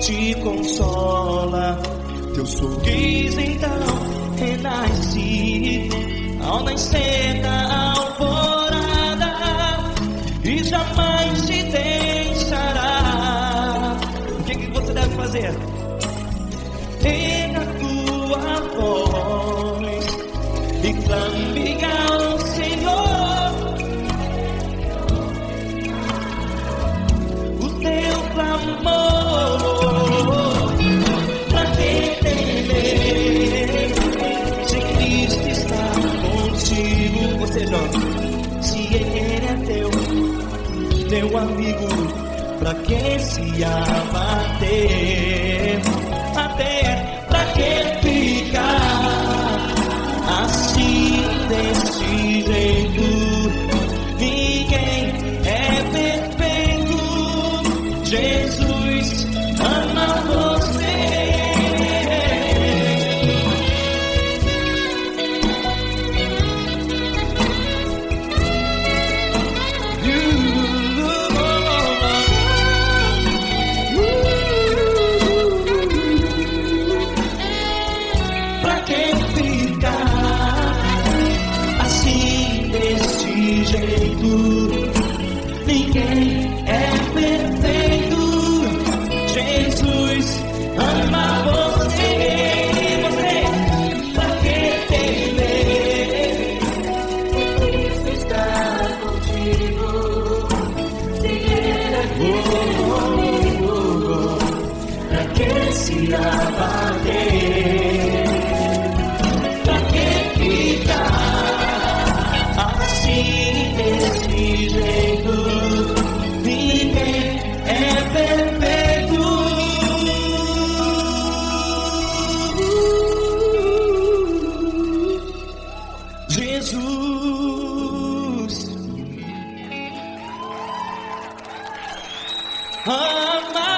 te consola, teu sorriso então renasce ao nascer da alvorada, e jamais te deixará. O que você deve fazer? Pega a tua voz e clame ao Senhor, o teu clamor. Pra que temer, se Cristo está contigo? Você joga. Se Ele é teu amigo, pra que se abater? Até pra que ficar assim, desse jeito? Ninguém é perfeito. Jesus ama você. Ninguém é perfeito. Jesus ama você. Você, pra que temer? Cristo está contigo. Se Ele é comigo, pra que se abater? Pra que ficar assim, desse jeito? Ninguém é perfeito. Jesus ama